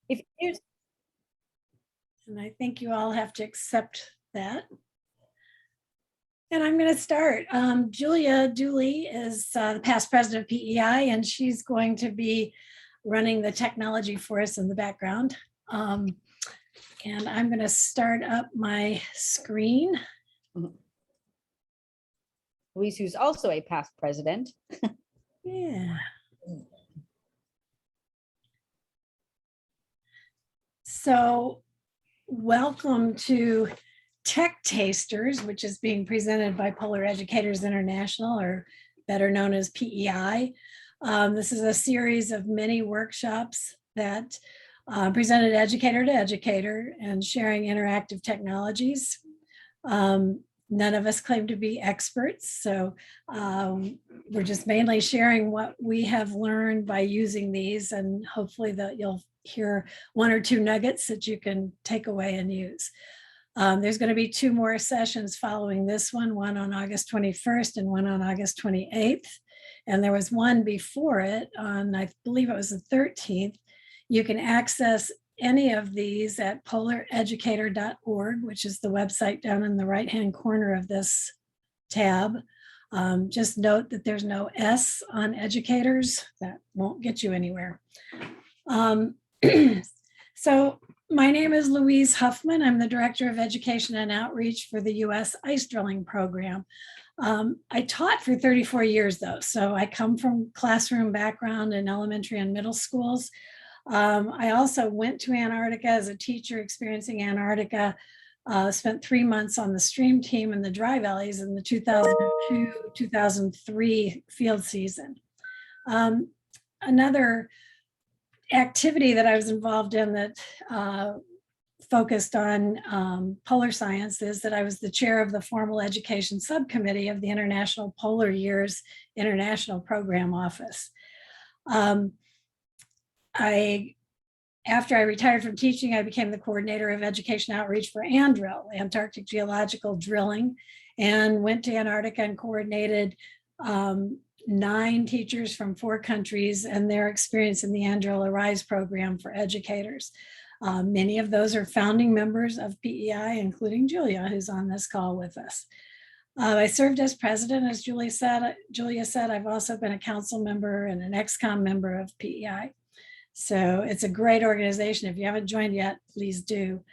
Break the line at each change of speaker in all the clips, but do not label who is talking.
If you,
And I think you all have to accept that. And I'm going to start. Julia Dooley is the past president of PEI, and she's going to be running the technology for us in the background. And I'm going to start up my screen.
Louise, who's also a past president.
Yeah. So welcome to Tech Tasters, which is being presented by Polar Educators International, or better known as PEI. This is a series of many workshops that presented educator to educator and sharing interactive technologies. None of us claim to be experts, so we're just mainly sharing what we have learned by using these, and hopefully that you'll hear one or two nuggets that you can take away and use. There's going to be two more sessions following this one on August 21st and one on August 28th. And there was one before it on, I believe it was the 13th. You can access any of these at polareducator.org, which is the website down in the right-hand corner of this tab. Just note that there's no S on educators. That won't get you anywhere. So my name is Louise Huffman. I'm the Director of Education and Outreach for the U.S. Ice Drilling Program. I taught for 34 years though, so I come from classroom background in elementary and middle schools. I also went to Antarctica as a teacher, experiencing Antarctica, spent 3 months on the stream team in the dry valleys in the 2002-2003 field season. Another activity that I was involved in that focused on polar science is that I was the chair of the formal education subcommittee of the International Polar Years International Program Office. After I retired from teaching, I became the coordinator of education outreach for ANDRIL, Antarctic Geological Drilling, and went to Antarctica and coordinated 9 teachers from 4 countries and their experience in the ANDRIL Arise program for educators. Many of those are founding members of PEI, including Julia, who's on this call with us. I served as president, as Julia said. I've also been a council member and an ex-com member of PEI. So it's a great organization. If you haven't joined yet, please do.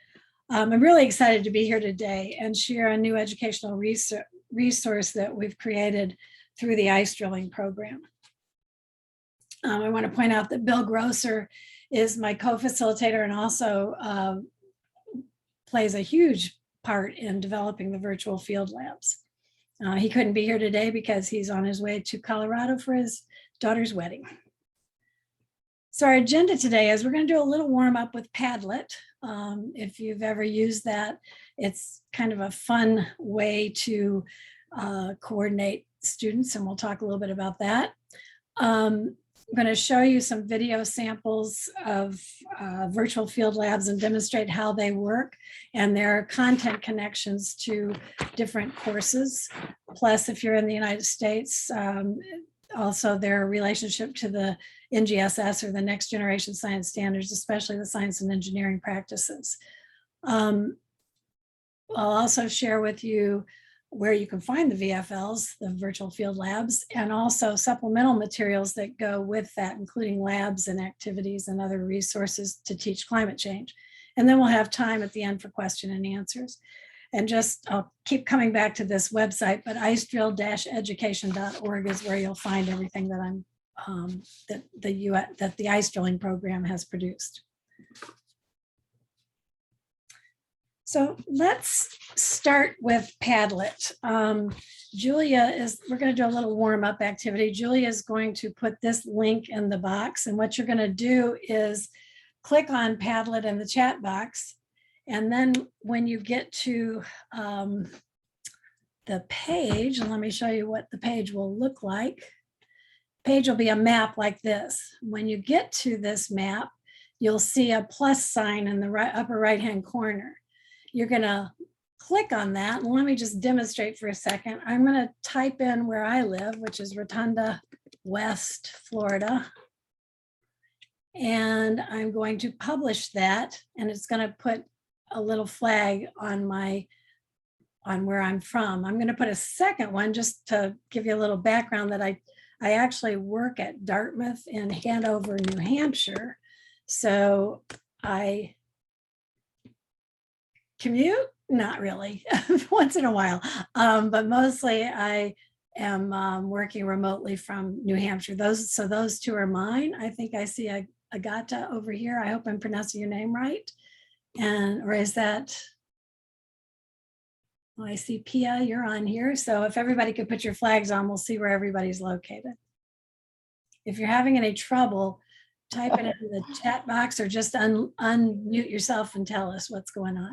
I'm really excited to be here today and share a new educational resource that we've created through the ice drilling program. I want to point out that Bill Grosser is my co-facilitator and also plays a huge part in developing the virtual field labs. He couldn't be here today because he's on his way to Colorado for his daughter's wedding. So our agenda today is we're going to do a little warm up with Padlet. If you've ever used that, it's kind of a fun way to coordinate students, and we'll talk a little bit about that. I'm going to show you some video samples of virtual field labs and demonstrate how they work and their content connections to different courses. Plus, if you're in the United States, also their relationship to the NGSS, or the Next Generation Science Standards, especially the science and engineering practices. I'll also share with you where you can find the VFLs, the virtual field labs, and also supplemental materials that go with that, including labs and activities and other resources to teach climate change. And then we'll have time at the end for question and answers. And I'll keep coming back to this website, but icedrill-education.org is where you'll find everything that that the ice drilling program has produced. So let's start with Padlet. we're going to do a little warm up activity. Julia is going to put this link in the box, and what you're going to do is click on Padlet in the chat box. And then when you get to the page, and let me show you what the page will look like. Page will be a map like this. When you get to this map, you'll see a plus sign in the upper right-hand corner. You're gonna click on that. And let me just demonstrate for a second. I'm gonna type in where I live, which is Rotunda, West Florida. and I'm going to publish that, and it's going to put a little flag on where I'm from. I'm going to put a second one just to give you a little background that I actually work at Dartmouth in Hanover, New Hampshire. So I commute, not really, once in a while, but mostly I am working remotely from New Hampshire. Those two are mine. I think I see Agata over here. I hope I'm pronouncing your name right. Or is that? Well, I see Pia, you're on here. So if everybody could put your flags on, we'll see where everybody's located. If you're having any trouble, type it into the chat box or just unmute yourself and tell us what's going on.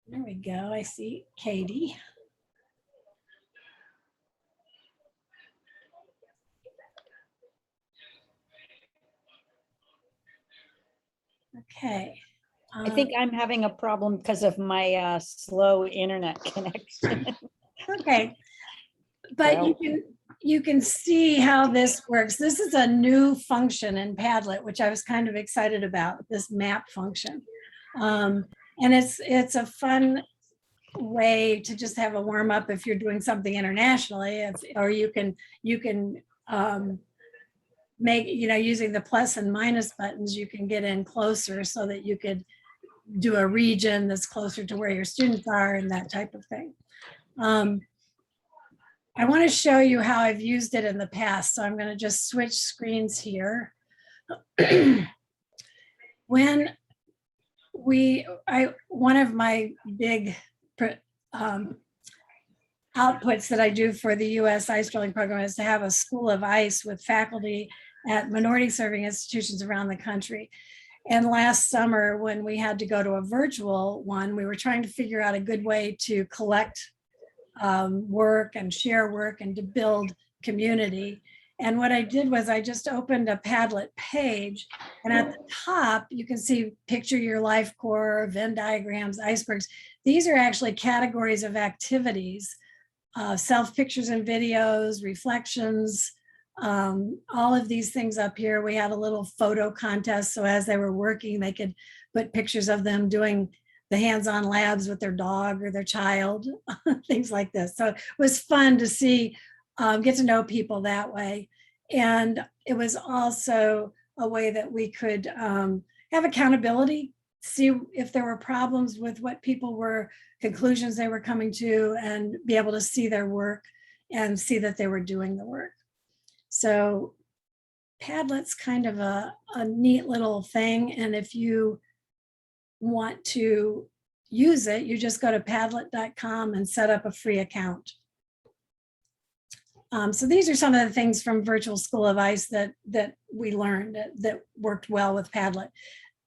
There we go. I see Katie. Okay.
I think I'm having a problem because of my slow internet connection.
Okay. But
Well,
you can see how this works. This is a new function in Padlet, which I was kind of excited about, this map function. And it's a fun way to just have a warm up if you're doing something internationally, or you can make, using the plus and minus buttons, you can get in closer so that you could do a region that's closer to where your students are and that type of thing. I want to show you how I've used it in the past. So I'm going to just switch screens here. One of my big outputs that I do for the US ice drilling program is to have a school of ice with faculty at minority serving institutions around the country. And last summer, when we had to go to a virtual one, we were trying to figure out a good way to collect work and share work and to build community. And what I did was I just opened a Padlet page, and at the top, you can see picture your life core, Venn diagrams, icebergs. These are actually categories of activities, self pictures and videos, reflections, all of these things up here. We had a little photo contest. So as they were working, they could put pictures of them doing the hands-on labs with their dog or their child, things like this. So it was fun to see, get to know people that way. And it was also a way that we could have accountability, see if there were problems with what people were, conclusions they were coming to, and be able to see their work and see that they were doing the work. So Padlet's kind of a neat little thing. And if you want to use it, you just go to padlet.com and set up a free account. So these are some of the things from Virtual School of Ice that we learned that worked well with Padlet.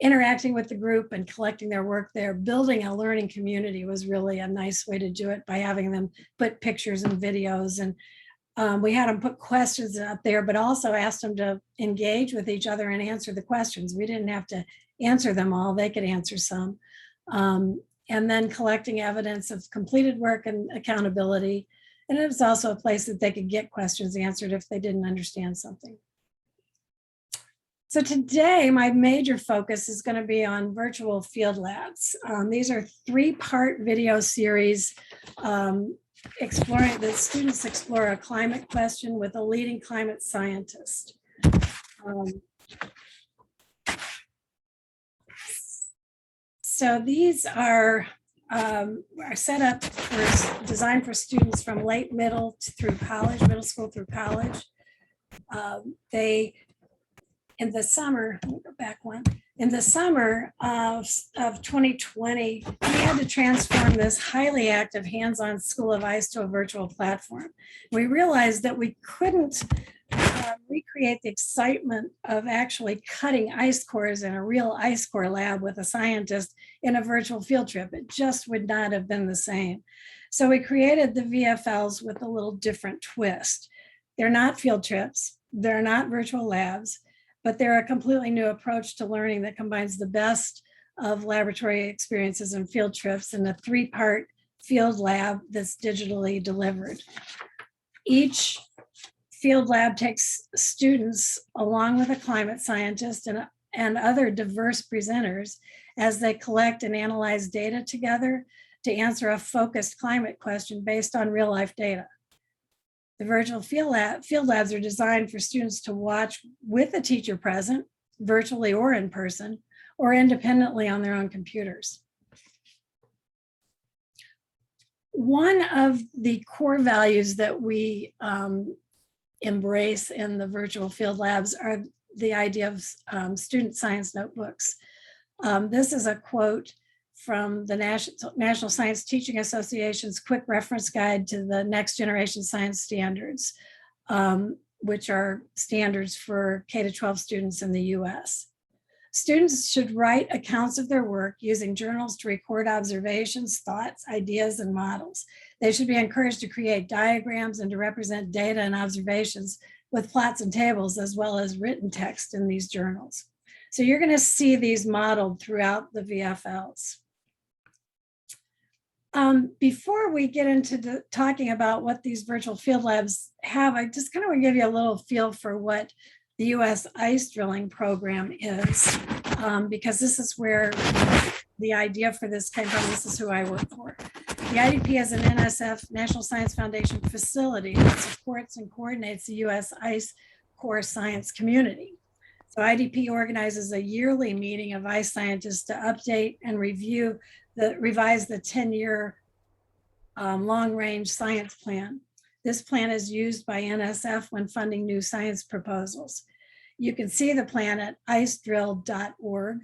Interacting with the group and collecting their work there, building a learning community was really a nice way to do it by having them put pictures and videos. And we had them put questions up there, but also asked them to engage with each other and answer the questions. We didn't have to answer them all, they could answer some. And then collecting evidence of completed work and accountability. And it was also a place that they could get questions answered if they didn't understand something. So today, my major focus is going to be on virtual field labs. These are 3-part video series exploring, the students explore a climate question with a leading climate scientist. So these are set up for designed for students from late middle through college, middle school through college. In the summer, let me go back one. In the summer of 2020, we had to transform this highly active hands-on School of Ice to a virtual platform. We realized that we couldn't recreate the excitement of actually cutting ice cores in a real ice core lab with a scientist in a virtual field trip. It just would not have been the same. So we created the VFLs with a little different twist. They're not field trips, they're not virtual labs, but they're a completely new approach to learning that combines the best of laboratory experiences and field trips in a 3-part field lab that's digitally delivered. Each field lab takes students along with a climate scientist and other diverse presenters as they collect and analyze data together to answer a focused climate question based on real life data. The virtual field labs are designed for students to watch with a teacher present, virtually or in person, or independently on their own computers. One of the core values that we embrace in the virtual field labs are the idea of student science notebooks. This is a quote from the National Science Teaching Association's quick reference guide to the next generation science standards, which are standards for K-12 students in the US. Students should write accounts of their work using journals to record observations, thoughts, ideas, and models. They should be encouraged to create diagrams and to represent data and observations with plots and tables, as well as written text in these journals. So you're going to see these modeled throughout the VFLs. Before we get into talking about what these virtual field labs have, I just kind of want to give you a little feel for what the US ice drilling program is, because this is where the idea for this came from. This is who I work for. The IDP is an NSF, National Science Foundation facility that supports and coordinates the US ice core science community. So IDP organizes a yearly meeting of ice scientists to update and revise the 10-year long-range science plan. This plan is used by NSF when funding new science proposals. You can see the plan at icedrill.org.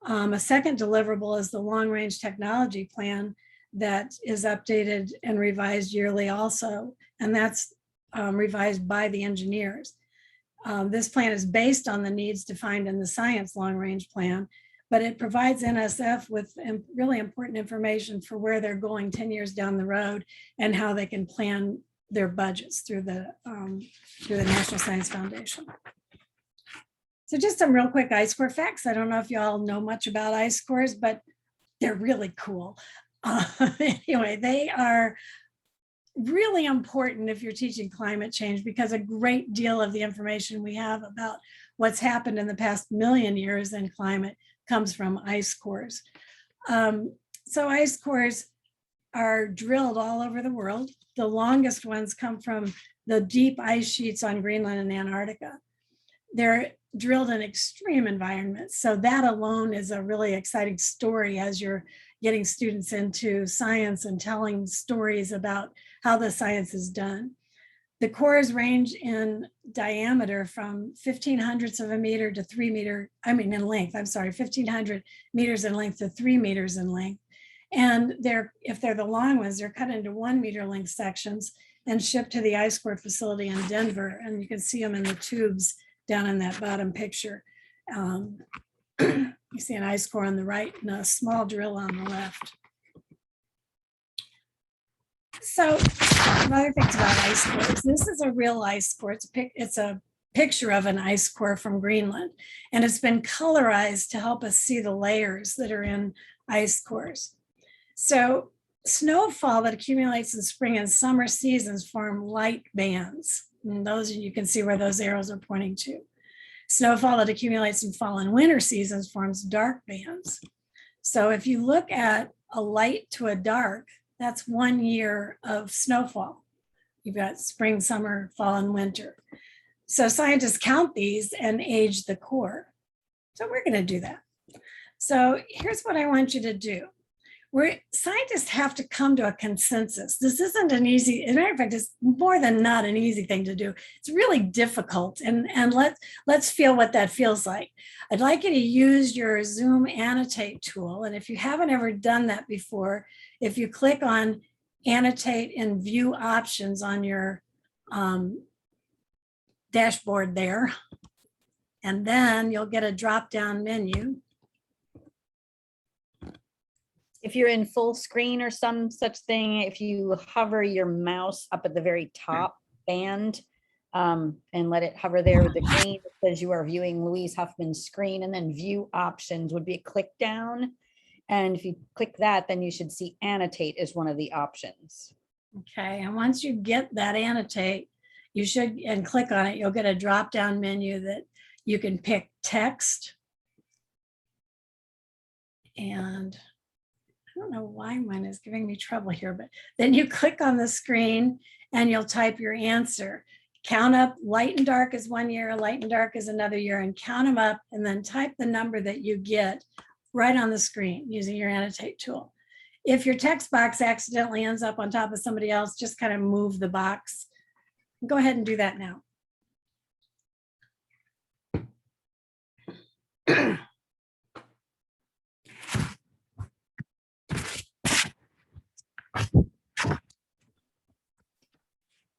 A second deliverable is the long-range technology plan that is updated and revised yearly also, and that's revised by the engineers. This plan is based on the needs defined in the science long-range plan, but it provides NSF with really important information for where they're going 10 years down the road and how they can plan their budgets through the National Science Foundation. So just some real quick ice core facts. I don't know if you all know much about ice cores, but they're really cool. Anyway, they are really important if you're teaching climate change, because a great deal of the information we have about what's happened in the past million years in climate comes from ice cores. So ice cores are drilled all over the world. The longest ones come from the deep ice sheets on Greenland and Antarctica. They're drilled in extreme environments. So that alone is a really exciting story as you're getting students into science and telling stories about how the science is done. The cores range in diameter from 0.15 of a meter to 3 meter, in length, 1,500 meters in length to 3 meters in length. And if they're the long ones, they're cut into 1 meter length sections and shipped to the ice core facility in Denver. And you can see them in the tubes down in that bottom picture. You see an ice core on the right and a small drill on the left. So some other things about ice cores. This is a real ice core. It's a picture of an ice core from Greenland, and it's been colorized to help us see the layers that are in ice cores. So snowfall that accumulates in spring and summer seasons form light bands. And those, you can see where those arrows are pointing to. Snowfall that accumulates in fall and winter seasons forms dark bands. So if you look at a light to a dark, that's 1 year of snowfall. You've got spring, summer, fall, and winter. So scientists count these and age the core. So we're going to do that. So here's what I want you to do. Scientists have to come to a consensus. This isn't an easy, as a matter of fact, it's more than not an easy thing to do. It's really difficult, and let's feel what that feels like. I'd like you to use your Zoom annotate tool, and if you haven't ever done that before, if you click on annotate and view options on your dashboard there, and then you'll get a drop-down menu.
If you're in full screen or some such thing, if you hover your mouse up at the very top band and let it hover there with the green, it says you are viewing Louise Huffman's screen, and then view options would be a click down. And if you click that, then you should see annotate as one of the options.
Okay, and once you get that annotate, you should, and click on it, you'll get a drop-down menu that you can pick text. And I don't know why mine is giving me trouble here, but then you click on the screen and you'll type your answer. Count up, light and dark is 1 year, light and dark is another year, and count them up, and then type the number that you get right on the screen using your annotate tool. If your text box accidentally ends up on top of somebody else, just kind of move the box. Go ahead and do that now.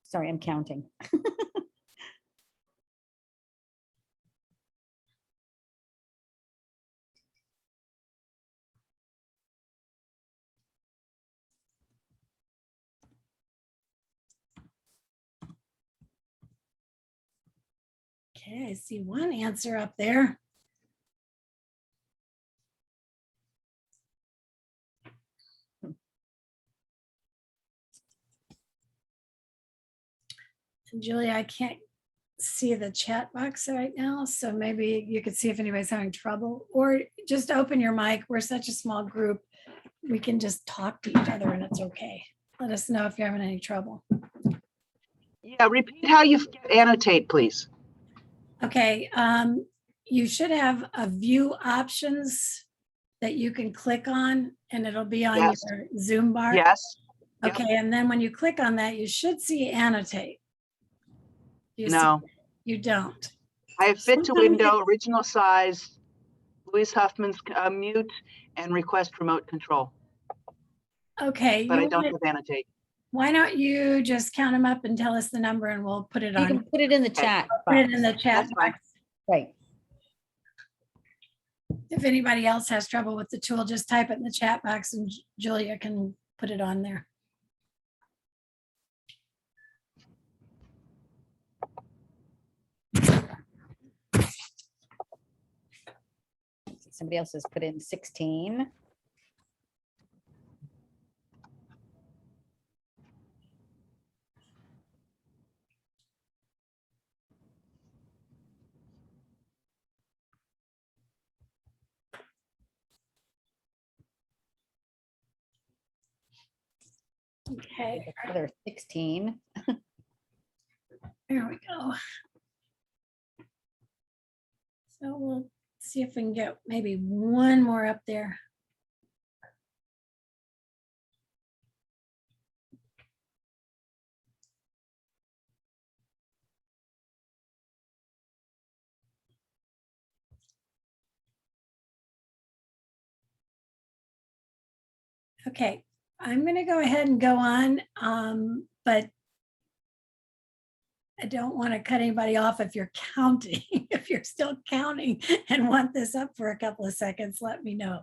Sorry, I'm counting.
Okay, I see one answer up there. And Julia, I can't see the chat box right now, so maybe you could see if anybody's having trouble, or just open your mic. We're such a small group. We can just talk to each other and it's okay. Let us know if you're having any trouble.
Yeah, repeat how you annotate, please.
Okay, you should have a view options that you can click on, and it'll be on
Yes.
your Zoom bar.
Yes. Yep.
Okay, and then when you click on that, you should see annotate. You
No,
see, you don't.
I have fit to
Sometimes
window, original size, Louise Huffman's mute, and request remote control,
Okay,
but I
you
don't
want-
have annotate.
why don't you just count them up and tell us the number and we'll put it
You can
on.
put it in the
Okay.
chat
Put it in
box.
the chat
That's fine.
box.
Right.
If anybody else has trouble with the tool, just type it in the chat box and Julia can put it on there.
Somebody else has put in 16.
Okay,
Another 16.
there we go. So we'll see if we can get maybe one more up there. Okay, I'm going to go ahead and go on, but I don't want to cut anybody off if you're counting. If you're still counting and want this up for a couple of seconds, let me know.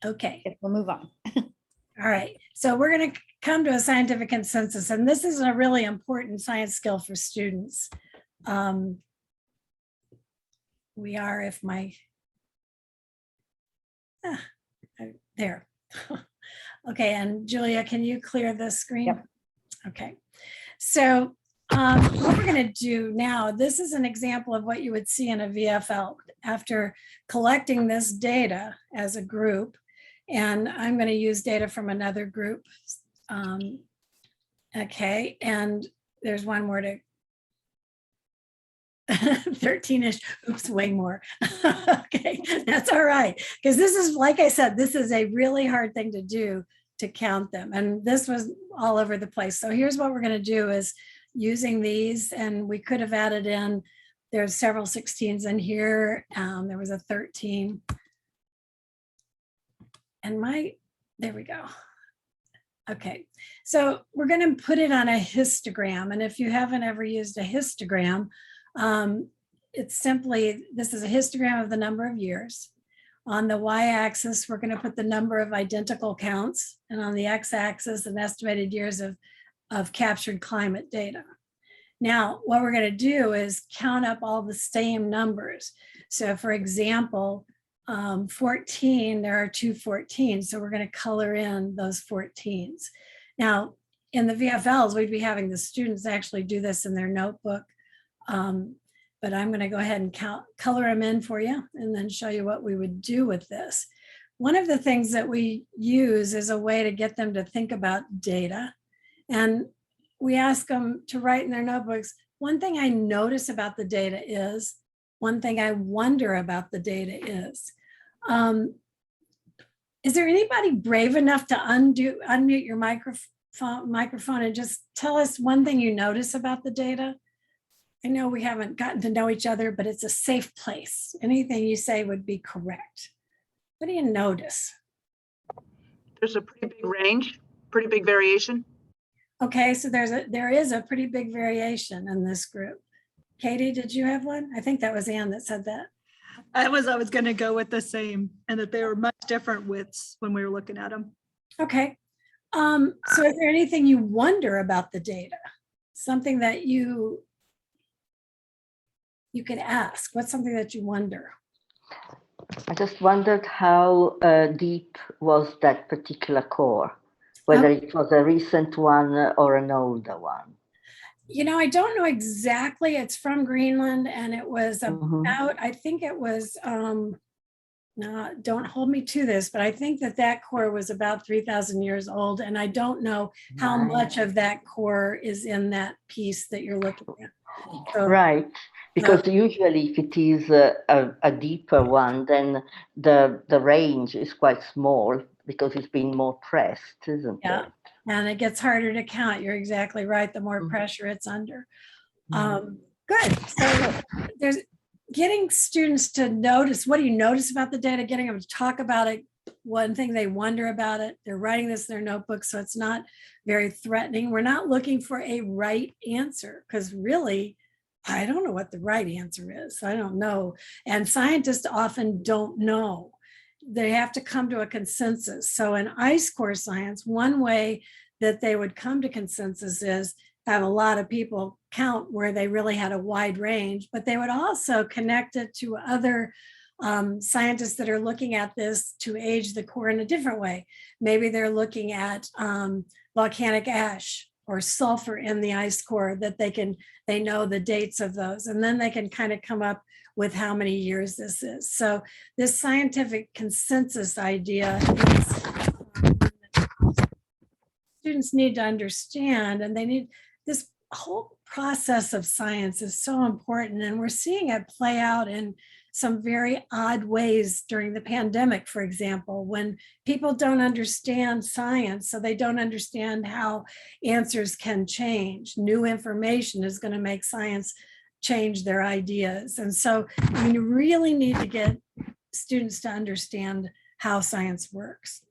Okay.
Okay, we'll move on.
All right, so we're going to come to a scientific consensus, and this is a really important science skill for students. We are, if my, there. Okay, and Julia, can you clear the screen?
Yep.
Okay, so what we're going to do now, this is an example of what you would see in a VFL after collecting this data as a group. And I'm going to use data from another group. Okay, and there's one more to 13-ish, oops, way more. Okay, that's all right. Because this is, like I said, this is a really hard thing to do, to count them. And this was all over the place. So here's what we're going to do is using these, and we could have added in, there's several 16s in here. There was a 13. And there we go. Okay, so we're going to put it on a histogram. And if you haven't ever used a histogram, it's simply, this is a histogram of the number of years. On the y-axis, we're going to put the number of identical counts. And on the x-axis, an estimated years of captured climate data. Now, what we're going to do is count up all the same numbers. So for example, 14, there are two 14s, so we're going to color in those 14s. Now, in the VFLs, we'd be having the students actually do this in their notebook, but I'm going to go ahead and color them in for you and then show you what we would do with this. One of the things that we use is a way to get them to think about data. And we ask them to write in their notebooks, one thing I notice about the data is, one thing I wonder about the data is. Is there anybody brave enough to unmute your microphone and just tell us one thing you notice about the data? I know we haven't gotten to know each other, but it's a safe place. Anything you say would be correct. What do you notice?
There's a pretty big range, pretty big variation.
Okay, so there is a pretty big variation in this group. Katie, did you have one? I think that was Ann that said that.
I was going to go with the same, and that they were much different widths when we were looking at them.
Okay. So is there anything you wonder about the data? Something that you could ask? What's something that you wonder?
I just wondered how deep was that particular core, whether it was a recent one or an older one.
You know, I don't know exactly. It's from Greenland, and it was about, I think it was, no, don't hold me to this, but I think that core was about 3,000 years old. And I don't know how much of that core is in that piece that you're looking at. So,
right, because usually if it is a deeper one, then the range is quite small because it's been more pressed, isn't it?
And it gets harder to count. You're exactly right. The more pressure it's under. Good. So there's getting students to notice, what do you notice about the data? Getting them to talk about it. One thing they wonder about it. They're writing this in their notebook, so it's not very threatening. We're not looking for a right answer because really, I don't know what the right answer is. I don't know. And scientists often don't know. They have to come to a consensus. So in ice core science, one way that they would come to consensus is have a lot of people count where they really had a wide range, but they would also connect it to other scientists that are looking at this to age the core in a different way. Maybe they're looking at volcanic ash or sulfur in the ice core that they know the dates of those, and then they can kind of come up with how many years this is. So this scientific consensus idea is students need to understand, and they need this whole process of science is so important. And we're seeing it play out in some very odd ways during the pandemic, for example, when people don't understand science, so they don't understand how answers can change. New information is going to make science change their ideas. And so we really need to get students to understand how science works.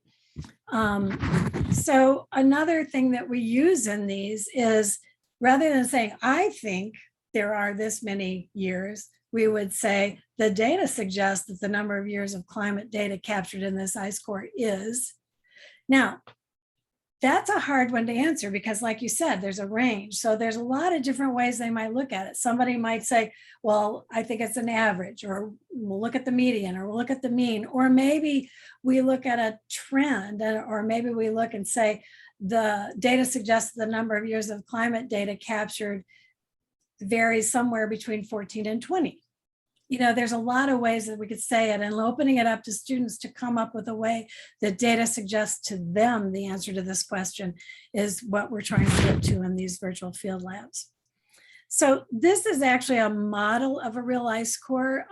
So another thing that we use in these is, rather than saying, I think there are this many years, we would say the data suggests that the number of years of climate data captured in this ice core is. Now, that's a hard one to answer because, like you said, there's a range. So there's a lot of different ways they might look at it. Somebody might say, well, I think it's an average, or we'll look at the median, or we'll look at the mean, or maybe we look at a trend, or maybe we look and say the data suggests the number of years of climate data captured varies somewhere between 14 and 20. You know, there's a lot of ways that we could say it, and opening it up to students to come up with a way that data suggests to them the answer to this question is what we're trying to get to in these virtual field labs. So this is actually a model of a real ice core.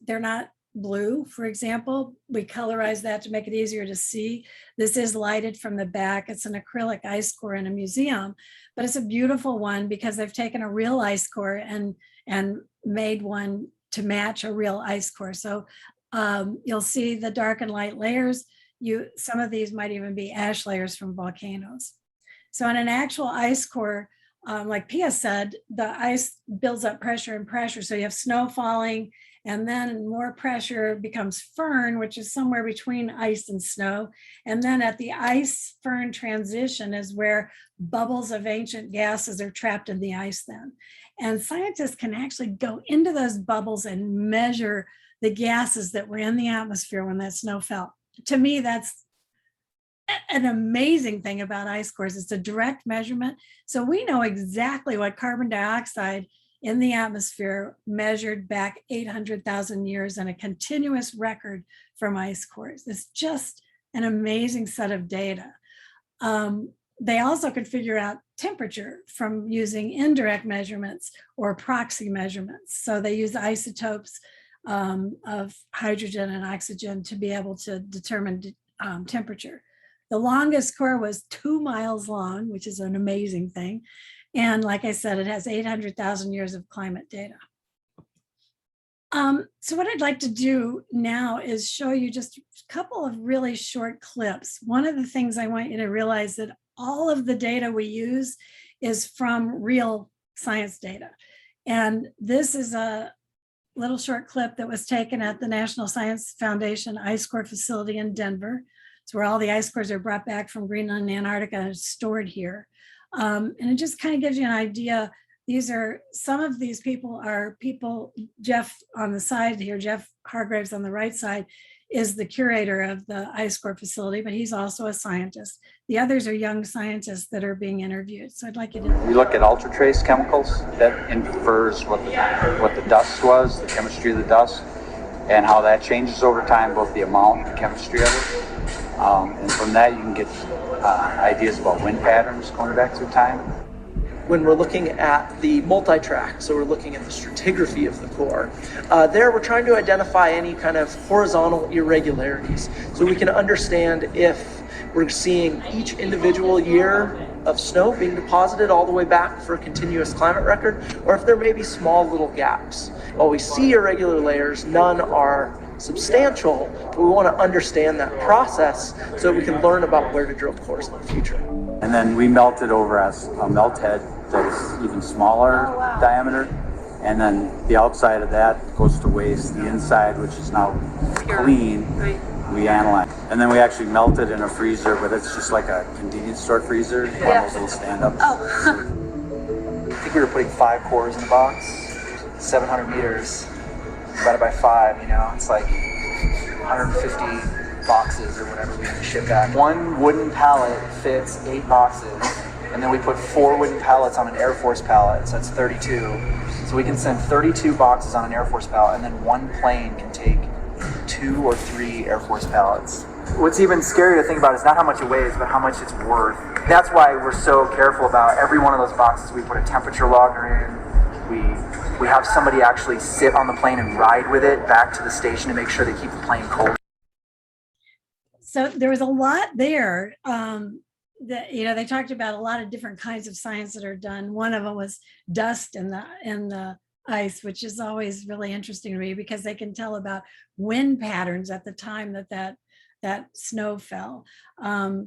They're not blue, for example. We colorize that to make it easier to see. This is lighted from the back. It's an acrylic ice core in a museum, but it's a beautiful one because they've taken a real ice core and made one to match a real ice core. So you'll see the dark and light layers. Some of these might even be ash layers from volcanoes. So in an actual ice core, like Pia said, the ice builds up pressure and pressure. So you have snow falling, and then more pressure becomes firn, which is somewhere between ice and snow. And then at the ice firn transition is where bubbles of ancient gases are trapped in the ice then. And scientists can actually go into those bubbles and measure the gases that were in the atmosphere when that snow fell. To me, that's an amazing thing about ice cores. It's a direct measurement. So we know exactly what carbon dioxide in the atmosphere measured back 800,000 years in a continuous record from ice cores. It's just an amazing set of data. They also could figure out temperature from using indirect measurements or proxy measurements. So they use isotopes of hydrogen and oxygen to be able to determine temperature. The longest core was 2 miles long, which is an amazing thing. And like I said, it has 800,000 years of climate data. So what I'd like to do now is show you just a couple of really short clips. One of the things I want you to realize that all of the data we use is from real science data. And this is a little short clip that was taken at the National Science Foundation Ice Core facility in Denver. It's where all the ice cores are brought back from Greenland and Antarctica and stored here. And it just kind of gives you an idea. These are, some of these people are people, Jeff on the side here, Jeff Hargraves on the right side is the curator of the ice core facility, but he's also a scientist. The others are young scientists that are being interviewed. So I'd like you to.
We look at ultratrace chemicals that infers what the dust was, the chemistry of the dust, and how that changes over time, both the amount and the chemistry of it. And from that you can get ideas about wind patterns going back through time.
When we're looking at the multi-track, so we're looking at the stratigraphy of the core, there we're trying to identify any kind of horizontal irregularities so we can understand if we're seeing each individual year of snow being deposited all the way back for a continuous climate record, or if there may be small little gaps. While we see irregular layers, none are substantial, but we want to understand that process so that we can learn about where to drill cores in the future.
And then we melt it over as a melt head that's even smaller diameter. And then the outside of that goes to waste. The inside, which is now clean, we analyze. And then we actually melt it in a freezer, but it's just like a convenience store freezer, one of those little stand-ups.
I think we were putting 5 cores in the box, 700 meters, divided by 5, you know, it's like 150 boxes or whatever we have to ship back. One wooden pallet fits 8 boxes, and then we put 4 wooden pallets on an Air Force pallet, so that's 32. So we can send 32 boxes on an Air Force pallet, and then one plane can take 2 or 3 Air Force pallets. What's even scary to think about is not how much it weighs, but how much it's worth. That's why we're so careful about every one of those boxes. We put a temperature logger in. We have somebody actually sit on the plane and ride with it back to the station to make sure they keep the plane cold.
So there was a lot there that, you know, they talked about a lot of different kinds of science that are done. One of them was dust in the ice, which is always really interesting to me because they can tell about wind patterns at the time that snow fell. I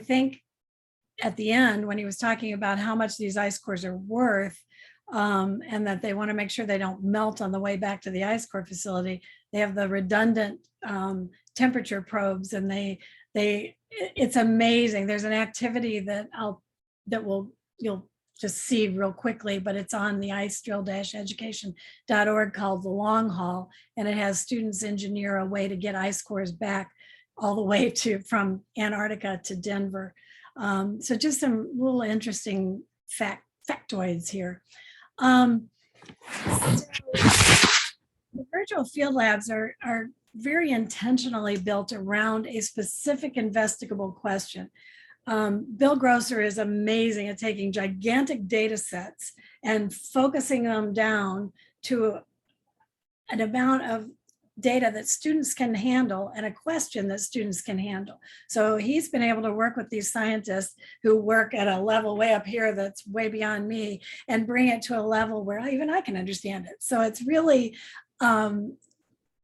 think at the end when he was talking about how much these ice cores are worth, and that they want to make sure they don't melt on the way back to the ice core facility, they have the redundant temperature probes, and it's amazing. There's an activity that you'll just see real quickly, but it's on the icedrill-education.org called The Long Haul, and it has students engineer a way to get ice cores back all the way from Antarctica to Denver. So just some little interesting factoids here. So the virtual field labs are very intentionally built around a specific investigable question. Bill Grosser is amazing at taking gigantic data sets and focusing them down to an amount of data that students can handle and a question that students can handle. So he's been able to work with these scientists who work at a level way up here that's way beyond me and bring it to a level where even I can understand it. So it's really,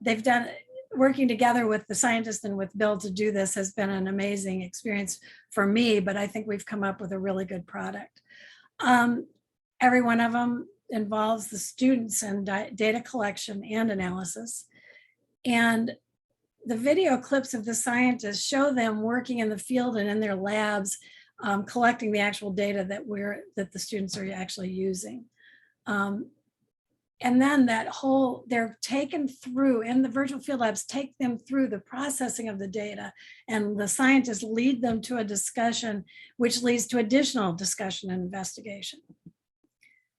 they've done, working together with the scientists and with Bill to do this has been an amazing experience for me, but I think we've come up with a really good product. Every one of them involves the students in data collection and analysis. And the video clips of the scientists show them working in the field and in their labs, collecting the actual data that the students are actually using. and then they're taken through, in the virtual field labs, take them through the processing of the data, and the scientists lead them to a discussion, which leads to additional discussion and investigation.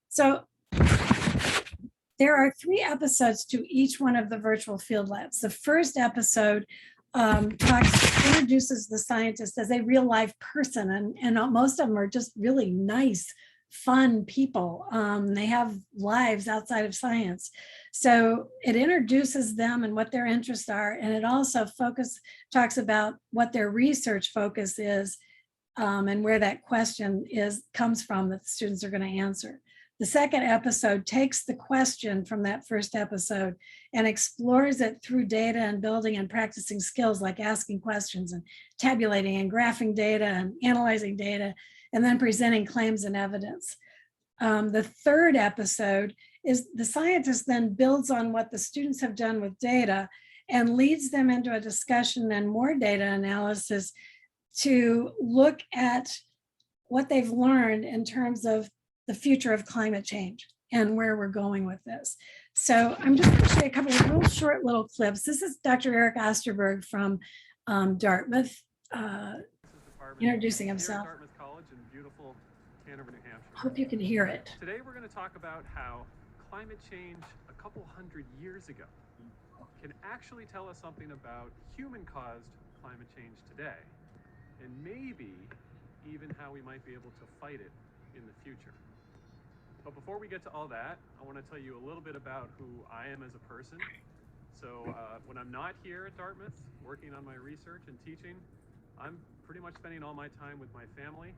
So there are 3 episodes to each one of the virtual field labs. The first episode introduces the scientist as a real life person, and most of them are just really nice, fun people. They have lives outside of science. So it introduces them and what their interests are, and it also talks about what their research focus is, and where that question comes from that the students are going to answer. The second episode takes the question from that first episode and explores it through data and building and practicing skills like asking questions and tabulating and graphing data and analyzing data, and then presenting claims and evidence. The third episode is the scientist then builds on what the students have done with data and leads them into a discussion and more data analysis to look at what they've learned in terms of the future of climate change and where we're going with this. So I'm just going to show you a couple of little clips. This is Dr. Erik Osterberg from Dartmouth, introducing himself.
Dartmouth College in beautiful Hanover, New Hampshire.
Hope you can hear it.
Today we're going to talk about how climate change a couple hundred years ago can actually tell us something about human-caused climate change today, and maybe even how we might be able to fight it in the future. But before we get to all that, I want to tell you a little bit about who I am as a person. So when I'm not here at Dartmouth working on my research and teaching, I'm pretty much spending all my time with my family,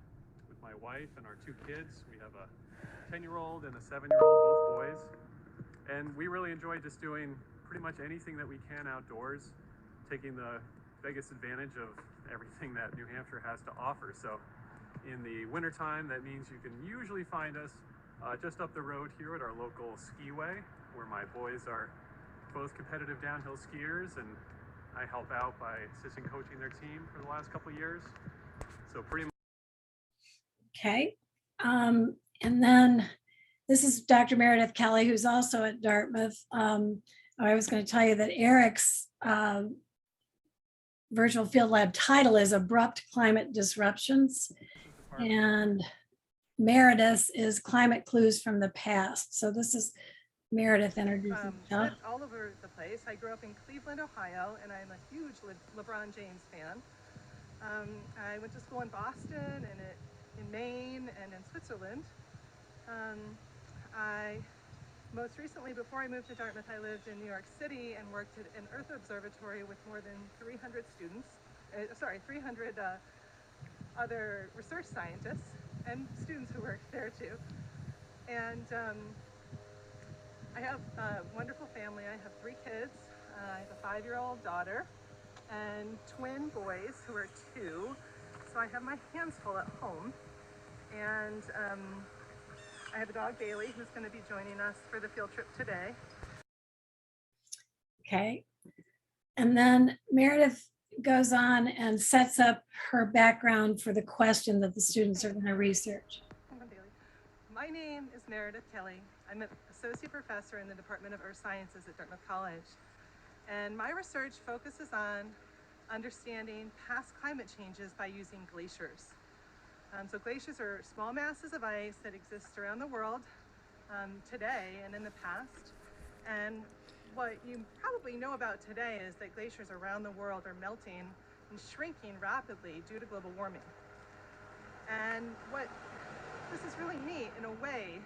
with my wife and our 2 kids. We have a 10-year-old and a 7-year-old, both boys. And we really enjoy just doing pretty much anything that we can outdoors, taking the biggest advantage of everything that New Hampshire has to offer. So in the wintertime, that means you can usually find us just up the road here at our local skiway, where my boys are both competitive downhill skiers, and I help out by assistant coaching their team for the last couple of years. So pretty much.
Okay. And then this is Dr. Meredith Kelly, who's also at Dartmouth. I was going to tell you that Erik's virtual field lab title is Abrupt Climate Disruptions, and Meredith is Climate Clues from the Past. So this is Meredith introducing herself.
Lived all over the place. I grew up in Cleveland, Ohio, and I'm a huge LeBron James fan. I went to school in Boston and in Maine and in Switzerland. Most recently, before I moved to Dartmouth, I lived in New York City and worked at an Earth Observatory with more than 300 students, 300 other research scientists and students who work there too. And I have a wonderful family. I have 3 kids. I have a 5-year-old daughter and twin boys who are 2. So I have my hands full at home. And I have a dog, Bailey, who's going to be joining us for the field trip today.
Okay. And then Meredith goes on and sets up her background for the question that the students are going to research.
My name is Meredith Kelly. I'm an associate professor in the Department of Earth Sciences at Dartmouth College. And my research focuses on understanding past climate changes by using glaciers. So glaciers are small masses of ice that exist around the world today and in the past. And what you probably know about today is that glaciers around the world are melting and shrinking rapidly due to global warming. And this is really neat in a way,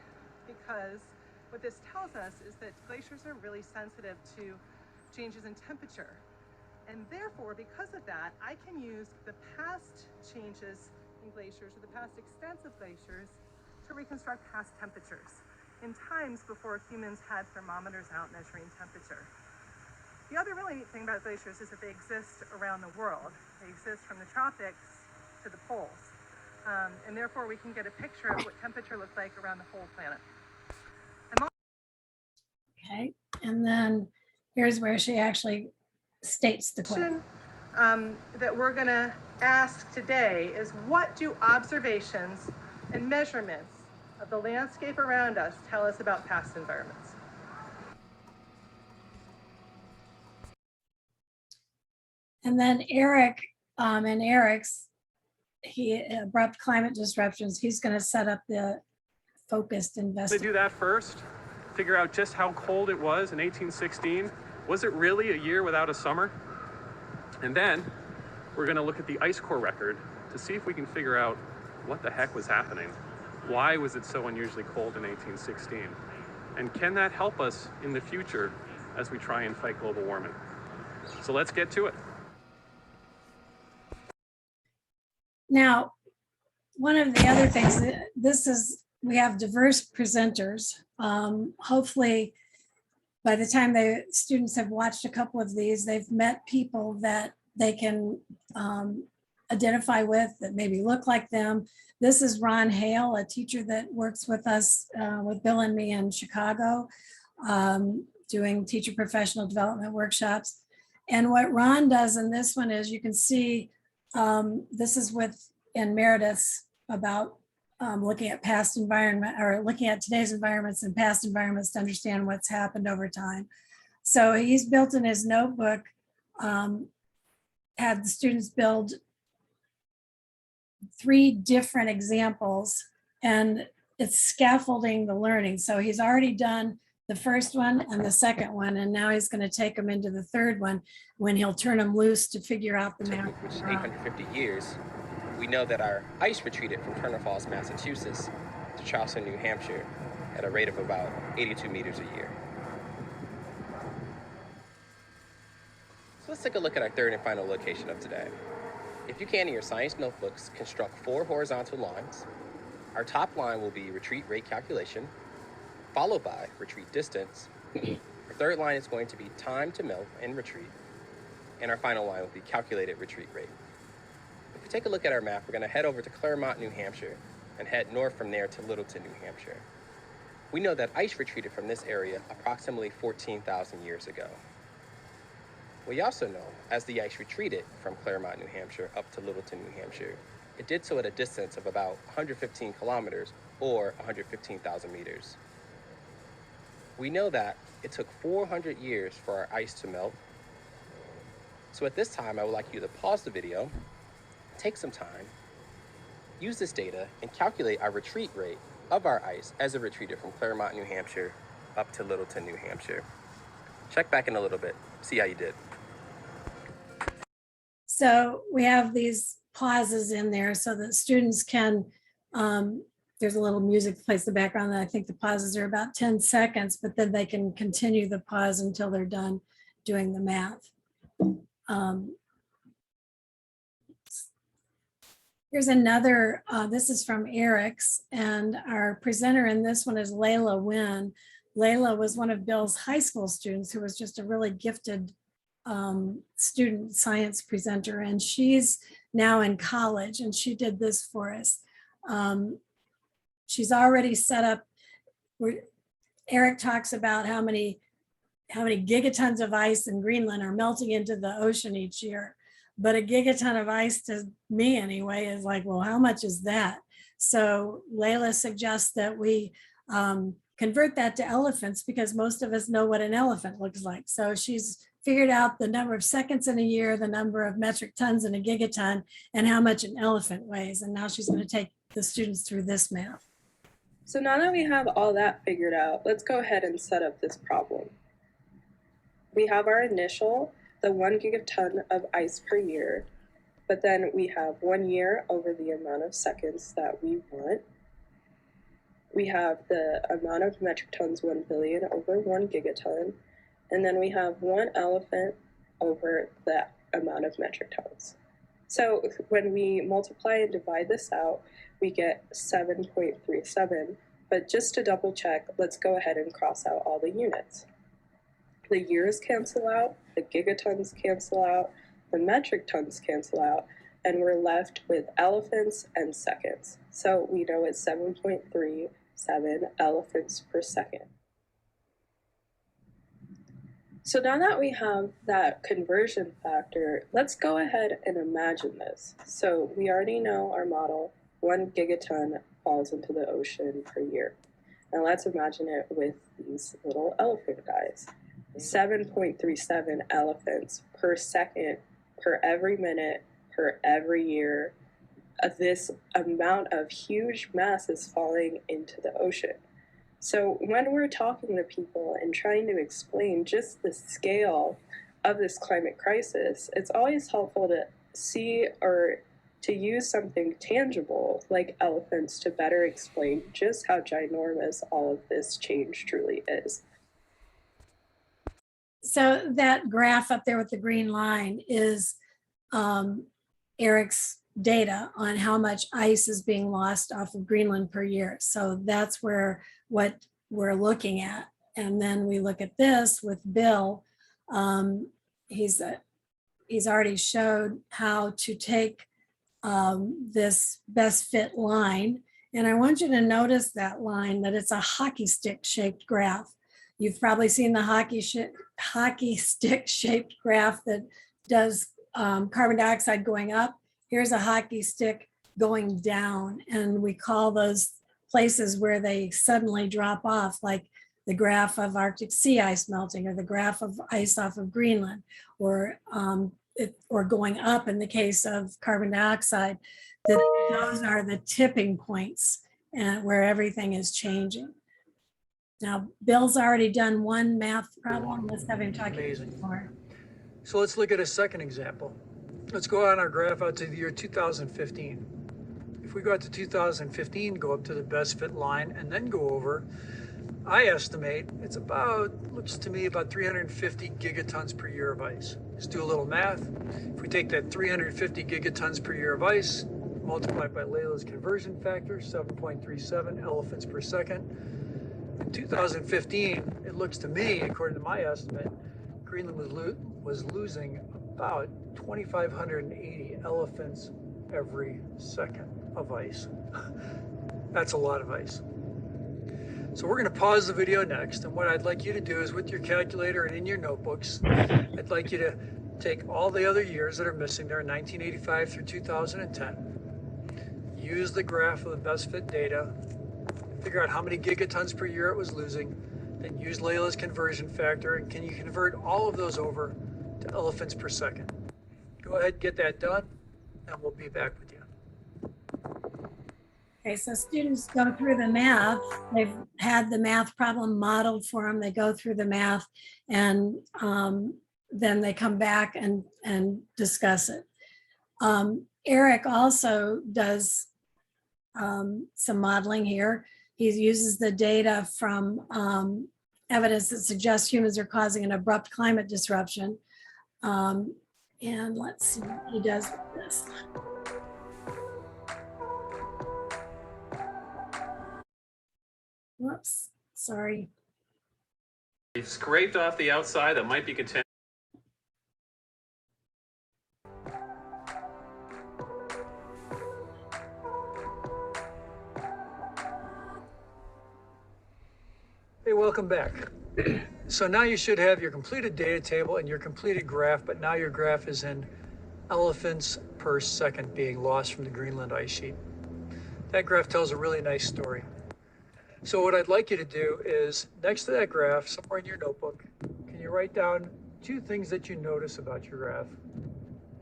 because what this tells us is that glaciers are really sensitive to changes in temperature. And therefore, because of that, I can use the past changes in glaciers, or the past extents of glaciers, to reconstruct past temperatures in times before humans had thermometers out measuring temperature. The other really neat thing about glaciers is that they exist around the world. They exist from the tropics to the poles. And therefore, we can get a picture of what temperature looks like around the whole planet.
Okay, and then here's where she actually states the question.
That we're going to ask today is, what do observations and measurements of the landscape around us tell us about past environments?
And then Erik and Erik's, abrupt climate disruptions, he's going to set up the focused
They
investigation.
do that first, figure out just how cold it was in 1816. Was it really a year without a summer? And then we're going to look at the ice core record to see if we can figure out what the heck was happening. Why was it so unusually cold in 1816? And can that help us in the future as we try and fight global warming? So let's get to it.
Now, one of the other things, we have diverse presenters. Hopefully, by the time the students have watched a couple of these, they've met people that they can identify with, that maybe look like them. This is Ron Hale, a teacher that works with us, with Bill and me in Chicago, doing teacher professional development workshops. And what Ron does in this one is, you can see, this is in Meredith's about looking at past environment, or looking at today's environments and past environments to understand what's happened over time. So he's built in his notebook, had the students build 3 different examples, and it's scaffolding the learning. So he's already done the first one and the second one, and now he's going to take them into the third one when he'll turn them loose to figure out the map.
Which is 850 years. We know that our ice retreated from Turner Falls, Massachusetts to Charleston, New Hampshire at a rate of about 82 meters a year. So let's take a look at our third and final location of today. If you can, in your science notebooks, construct 4 horizontal lines. Our top line will be retreat rate calculation, followed by retreat distance. Our third line is going to be time to melt and retreat. And our final line will be calculated retreat rate. If we take a look at our map, we're going to head over to Claremont, New Hampshire, and head north from there to Littleton, New Hampshire. We know that ice retreated from this area approximately 14,000 years ago. We also know, as the ice retreated from Claremont, New Hampshire up to Littleton, New Hampshire, it did so at a distance of about 115 kilometers or 115,000 meters. We know that it took 400 years for our ice to melt. So at this time, I would like you to pause the video, take some time, use this data, and calculate our retreat rate of our ice as it retreated from Claremont, New Hampshire up to Littleton, New Hampshire. Check back in a little bit, see how you did.
So we have these pauses in there so that students can, there's a little music that plays the background, and I think the pauses are about 10 seconds, but then they can continue the pause until they're done doing the math. Here's another, this is from Erik's, and our presenter in this one is Layla Wynn. Layla was one of Bill's high school students who was just a really gifted student science presenter, and she's now in college, and she did this for us. She's already set up, Erik talks about how many gigatons of ice in Greenland are melting into the ocean each year. But a gigaton of ice, to me anyway, is like, well, how much is that? So Layla suggests that we convert that to elephants, because most of us know what an elephant looks like. So she's figured out the number of seconds in a year, the number of metric tons in a gigaton, and how much an elephant weighs. And now she's going to take the students through this math.
So now that we have all that figured out, let's go ahead and set up this problem. We have our initial, the 1 gigaton of ice per year, but then we have 1 year over the amount of seconds that we want. We have the amount of metric tons, 1 billion over 1 gigaton, and then we have 1 elephant over that amount of metric tons. So when we multiply and divide this out, we get 7.37, but just to double check, let's go ahead and cross out all the units. The years cancel out, the gigatons cancel out, the metric tons cancel out, and we're left with elephants and seconds. So we know it's 7.37 elephants per second. So now that we have that conversion factor, let's go ahead and imagine this. So we already know our model, 1 gigaton falls into the ocean per year. Now let's imagine it with these little elephant guys. 7.37 elephants per second per every minute, per every year. This amount of huge mass is falling into the ocean. So when we're talking to people and trying to explain just the scale of this climate crisis, it's always helpful to see or to use something tangible like elephants to better explain just how ginormous all of this change truly is.
So that graph up there with the green line is Erik's data on how much ice is being lost off of Greenland per year. So that's where what we're looking at. And then we look at this with Bill. He's already showed how to take this best fit line. And I want you to notice that line, that it's a hockey stick shaped graph. You've probably seen the hockey stick shaped graph that does carbon dioxide going up. Here's a hockey stick going down. And we call those places where they suddenly drop off, like the graph of Arctic sea ice melting, or the graph of ice off of Greenland, or going up in the case of carbon dioxide, that those are the tipping points and where everything is changing. Now, Bill's already done one math problem. Let's have him talk more.
So let's look at a second example. Let's go on our graph out to the year 2015. If we go out to 2015, go up to the best fit line and then go over, I estimate it's about, looks to me, about 350 gigatons per year of ice. Let's do a little math. If we take that 350 gigatons per year of ice, multiplied by Layla's conversion factor, 7.37 elephants per second. In 2015, it looks to me, according to my estimate, Greenland was losing about 2,580 elephants every second of ice. That's a lot of ice. So we're going to pause the video next, and what I'd like you to do is, with your calculator and in your notebooks, I'd like you to take all the other years that are missing there, 1985 through 2010, use the graph of the best fit data, figure out how many gigatons per year it was losing, then use Layla's conversion factor, and can you convert all of those over to elephants per second? Go ahead and get that done, and we'll be back with you.
Okay, so students go through the math. They've had the math problem modeled for them. They go through the math, and then they come back and discuss it. Erik also does some modeling here. He uses the data from evidence that suggests humans are causing an abrupt climate disruption. And let's see what he does with this. Whoops, sorry.
We've scraped off the outside that might be contaminated.
Hey, welcome back. So now you should have your completed data table and your completed graph, but now your graph is in elephants per second being lost from the Greenland ice sheet. That graph tells a really nice story. So what I'd like you to do is, next to that graph, somewhere in your notebook, can you write down 2 things that you notice about your graph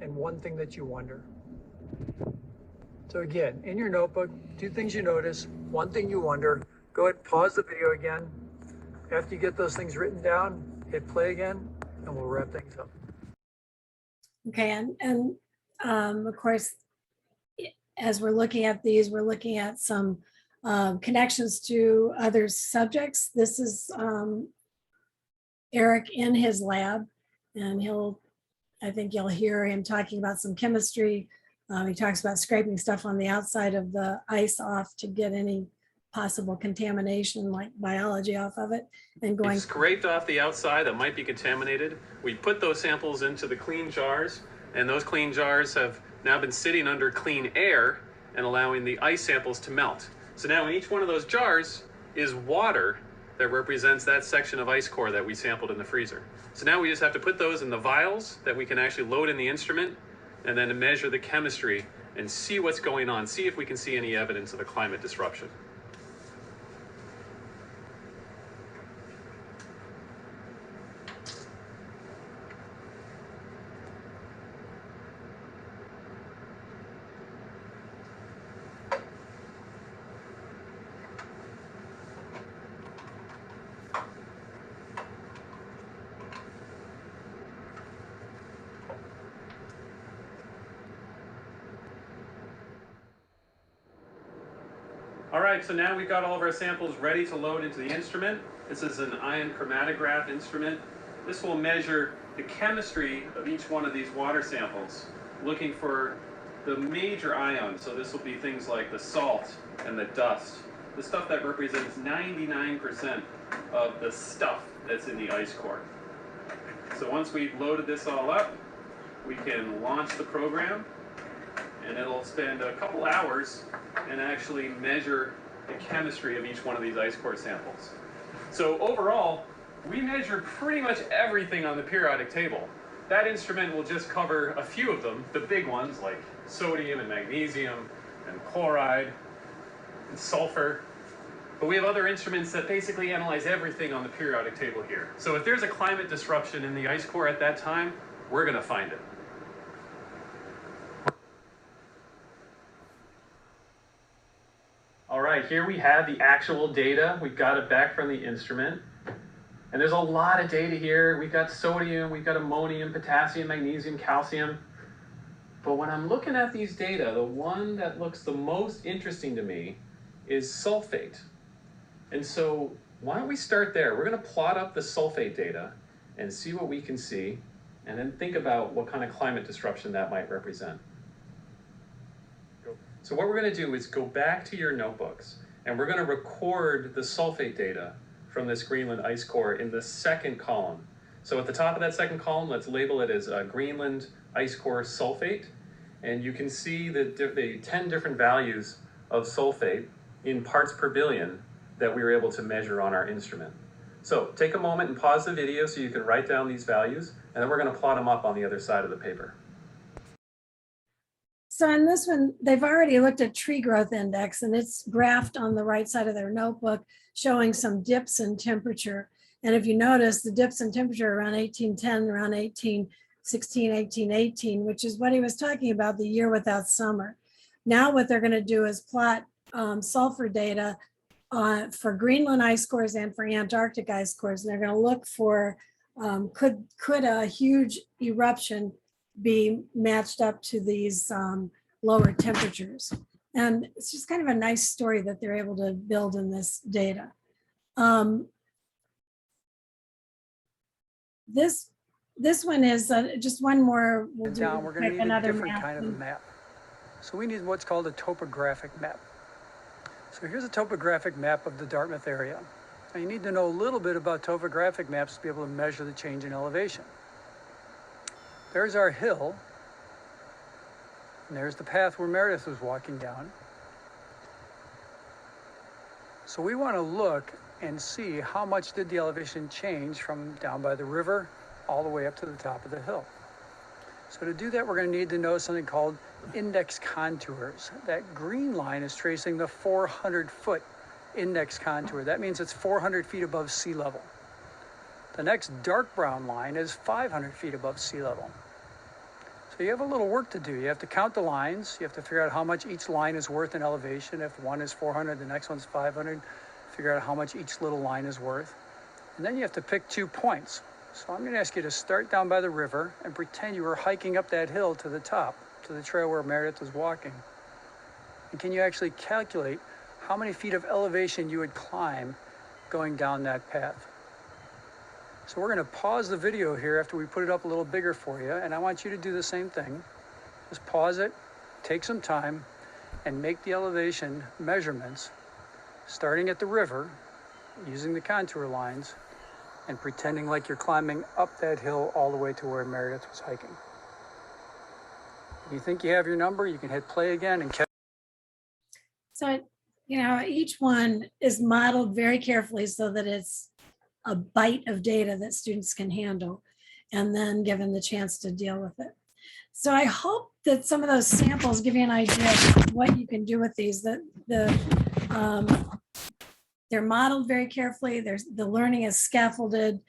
and 1 thing that you wonder? So again, in your notebook, 2 things you notice, 1 thing you wonder. Go ahead and pause the video again. After you get those things written down, hit play again, and we'll wrap things up.
Okay, and of course, as we're looking at these, we're looking at some connections to other subjects. This is Erik in his lab, and I think you'll hear him talking about some chemistry. He talks about scraping stuff on the outside of the ice off to get any possible contamination like biology off of it, and going.
We've scraped off the outside that might be contaminated. We put those samples into the clean jars, and those clean jars have now been sitting under clean air and allowing the ice samples to melt. So now in each one of those jars is water that represents that section of ice core that we sampled in the freezer. So now we just have to put those in the vials that we can actually load in the instrument, and then measure the chemistry and see what's going on, see if we can see any evidence of a climate disruption. All right, so now we've got all of our samples ready to load into the instrument. This is an ion chromatograph instrument. This will measure the chemistry of each one of these water samples, looking for the major ions. So this will be things like the salt and the dust, the stuff that represents 99% of the stuff that's in the ice core. So once we've loaded this all up, we can launch the program, and it'll spend a couple hours and actually measure the chemistry of each one of these ice core samples. So overall, we measure pretty much everything on the periodic table. That instrument will just cover a few of them, the big ones like sodium and magnesium and chloride and sulfur. But we have other instruments that basically analyze everything on the periodic table here. So if there's a climate disruption in the ice core at that time, we're going to find it. All right, here we have the actual data. We've got it back from the instrument. And there's a lot of data here. We've got sodium, we've got ammonium, potassium, magnesium, calcium. But when I'm looking at these data, the one that looks the most interesting to me is sulfate. And so why don't we start there? We're going to plot up the sulfate data and see what we can see, and then think about what kind of climate disruption that might represent. So what we're going to do is go back to your notebooks, and we're going to record the sulfate data from this Greenland ice core in the second column. So at the top of that second column, let's label it as Greenland ice core sulfate. And you can see the 10 different values of sulfate in parts per billion that we were able to measure on our instrument. So take a moment and pause the video so you can write down these values, and then we're going to plot them up on the other side of the paper.
So in this one, they've already looked at tree growth index, and it's graphed on the right side of their notebook, showing some dips in temperature. And if you notice, the dips in temperature around 1810, around 1816, 1818, which is what he was talking about, the year without summer. Now what they're going to do is plot sulfur data for Greenland ice cores and for Antarctic ice cores. And they're going to look for could a huge eruption be matched up to these lower temperatures. And it's just kind of a nice story that they're able to build in this data. This one is just one more. We'll do
We're going to need a different
map.
kind of a map. So we need what's called a topographic map. So here's a topographic map of the Dartmouth area. Now you need to know a little bit about topographic maps to be able to measure the change in elevation. There's our hill, and there's the path where Meredith was walking down. So we want to look and see how much did the elevation change from down by the river all the way up to the top of the hill. So to do that, we're going to need to know something called index contours. That green line is tracing the 400-foot index contour. That means it's 400 feet above sea level. The next dark brown line is 500 feet above sea level. So you have a little work to do. You have to count the lines. You have to figure out how much each line is worth in elevation. If one is 400, the next one's 500. Figure out how much each little line is worth. And then you have to pick 2 points. So I'm going to ask you to start down by the river and pretend you were hiking up that hill to the top, to the trail where Meredith was walking. And can you actually calculate how many feet of elevation you would climb going down that path? So we're going to pause the video here after we put it up a little bigger for you, and I want you to do the same thing. Just pause it, take some time, and make the elevation measurements, starting at the river, using the contour lines, and pretending like you're climbing up that hill all the way to where Meredith was hiking. If you think you have your number, you can hit play again and catch.
So, you know, each one is modeled very carefully so that it's a bite of data that students can handle, and then given the chance to deal with it. So I hope that some of those samples give you an idea of what you can do with these. They're modeled very carefully. The learning is scaffolded.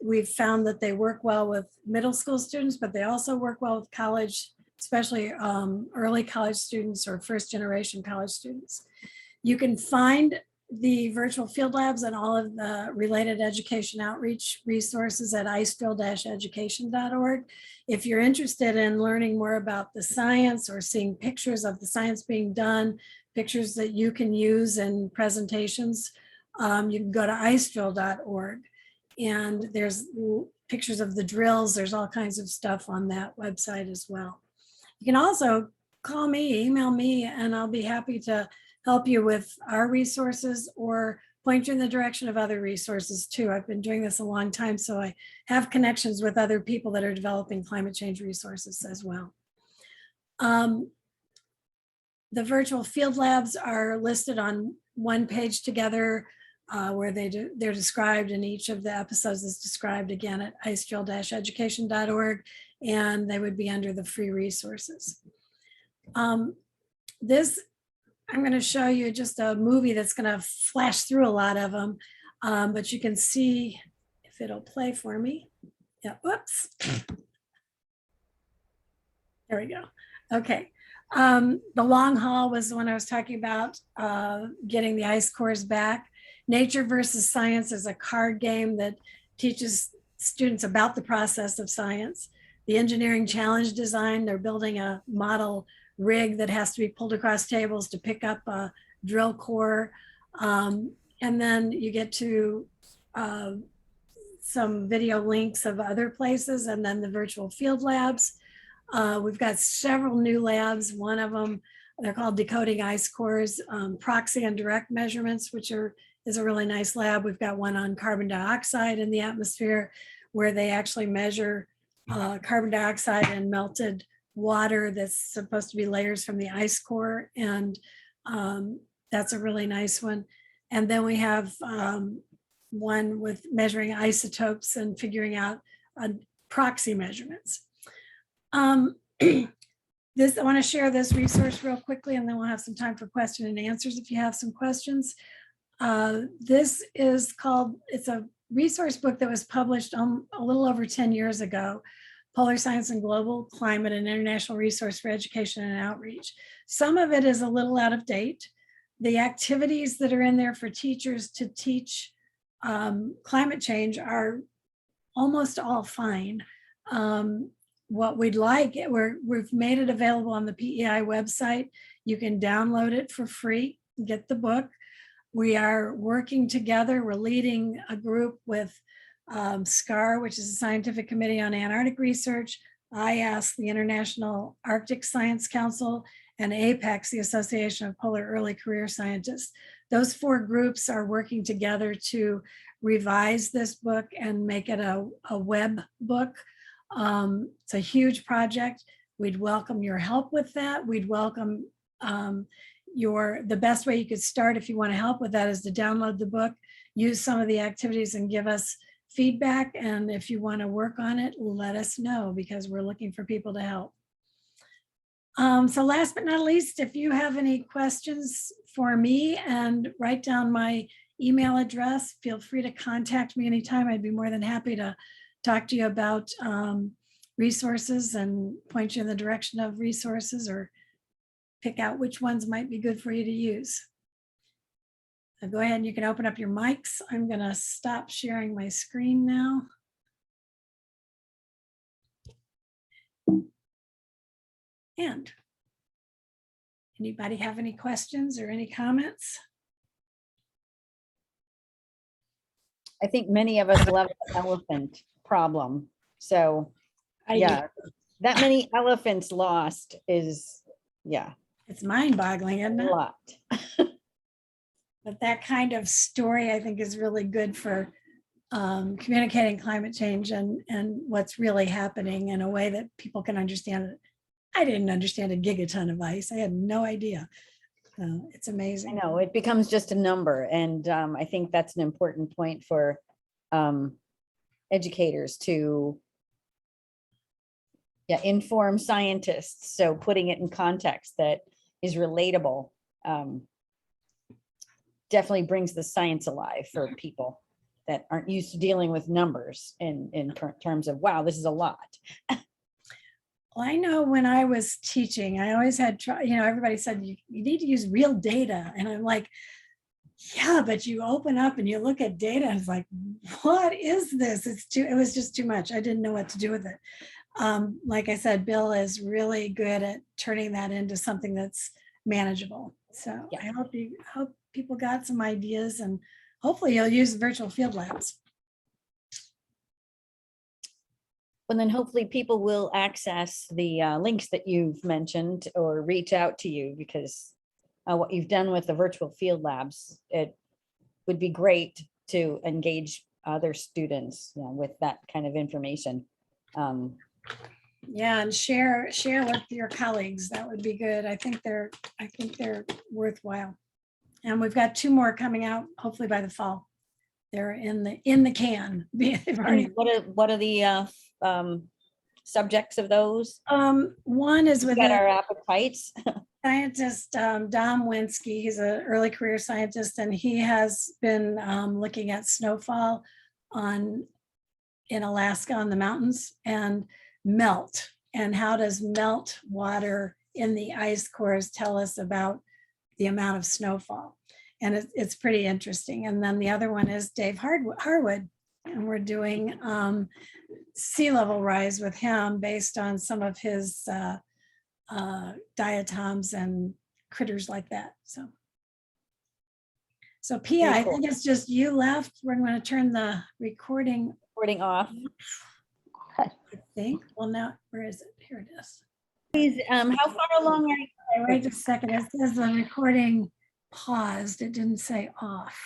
We've found that they work well with middle school students, but they also work well with college, especially early college students or first generation college students. You can find the virtual field labs and all of the related education outreach resources at iceville-education.org. If you're interested in learning more about the science or seeing pictures of the science being done, pictures that you can use in presentations, you can go to iceville.org. And there's pictures of the drills. There's all kinds of stuff on that website as well. You can also call me, email me, and I'll be happy to help you with our resources or point you in the direction of other resources too. I've been doing this a long time, so I have connections with other people that are developing climate change resources as well. The virtual field labs are listed on one page together where they're described, and each of the episodes is described again at iceville-education.org, and they would be under the free resources. I'm going to show you just a movie that's going to flash through a lot of them, but you can see if it'll play for me. Yeah, whoops. There we go. Okay. The long haul was the one I was talking about, getting the ice cores back. Nature versus Science is a card game that teaches students about the process of science. The engineering challenge design, they're building a model rig that has to be pulled across tables to pick up a drill core. And then you get to some video links of other places, and then the virtual field labs. We've got several new labs. One of them, they're called Decoding Ice Cores, Proxy and Direct Measurements, which is a really nice lab. We've got one on carbon dioxide in the atmosphere, where they actually measure carbon dioxide and melted water that's supposed to be layers from the ice core, and that's a really nice one. And then we have one with measuring isotopes and figuring out proxy measurements. I want to share this resource real quickly, and then we'll have some time for question and answers if you have some questions. This is called, it's a resource book that was published a little over 10 years ago, Polar Science and Global Climate, an International Resource for Education and Outreach. Some of it is a little out of date. The activities that are in there for teachers to teach climate change are almost all fine. What we'd like, we've made it available on the PEI website. You can download it for free, get the book. We are working together. We're leading a group with SCAR, which is a Scientific Committee on Antarctic Research, IAS, the International Arctic Science Council, and APEX, the Association of Polar Early Career Scientists. Those four groups are working together to revise this book and make it a web book. It's a huge project. We'd welcome your help with that. We'd welcome the best way you could start if you want to help with that is to download the book, use some of the activities and give us feedback. And if you want to work on it, let us know, because we're looking for people to help. So last but not least, if you have any questions for me, and write down my email address, feel free to contact me anytime. I'd be more than happy to talk to you about resources and point you in the direction of resources, or pick out which ones might be good for you to use. So go ahead and you can open up your mics. I'm going to stop sharing my screen now. And anybody have any questions or any comments?
I think many of us love the elephant problem. So yeah, that many elephants lost is, yeah.
It's mind-boggling, isn't it?
A lot.
But that kind of story, I think, is really good for communicating climate change and what's really happening in a way that people can understand it. I didn't understand a gigaton of ice. I had no idea. It's amazing.
I know, it becomes just a number. And I think that's an important point for educators to inform scientists. So putting it in context that is relatable definitely brings the science alive for people that aren't used to dealing with numbers in terms of, wow, this is a lot.
Well, I know when I was teaching, I always had, everybody said, you need to use real data. And I'm like, yeah, but you open up and you look at data and it's like, what is this? It was just too much. I didn't know what to do with it. Like I said, Bill is really good at turning that into something that's manageable. So
Yeah.
I hope people got some ideas, and hopefully you'll use virtual field labs.
And then hopefully people will access the links that you've mentioned or reach out to you, because what you've done with the virtual field labs, it would be great to engage other students, you know, with that kind of information.
Yeah, and share with your colleagues. That would be good. I think they're worthwhile. And we've got 2 more coming out, hopefully by the fall. They're in the can. They've already.
And what are the subjects of those?
One is with
Got our appetites.
scientist Dom Winsky. He's an early career scientist, and he has been looking at snowfall in Alaska on the mountains and melt, and how does melt water in the ice cores tell us about the amount of snowfall. And it's pretty interesting. And then the other one is Dave Harwood, and we're doing sea level rise with him based on some of his diatoms and critters like that. So Pia, I think it's just you left. We're going to turn the recording
off.
I think. Well, now where is it? Here it is.
Please, how far along are you?
Wait just a second. It says the recording paused. It didn't say off.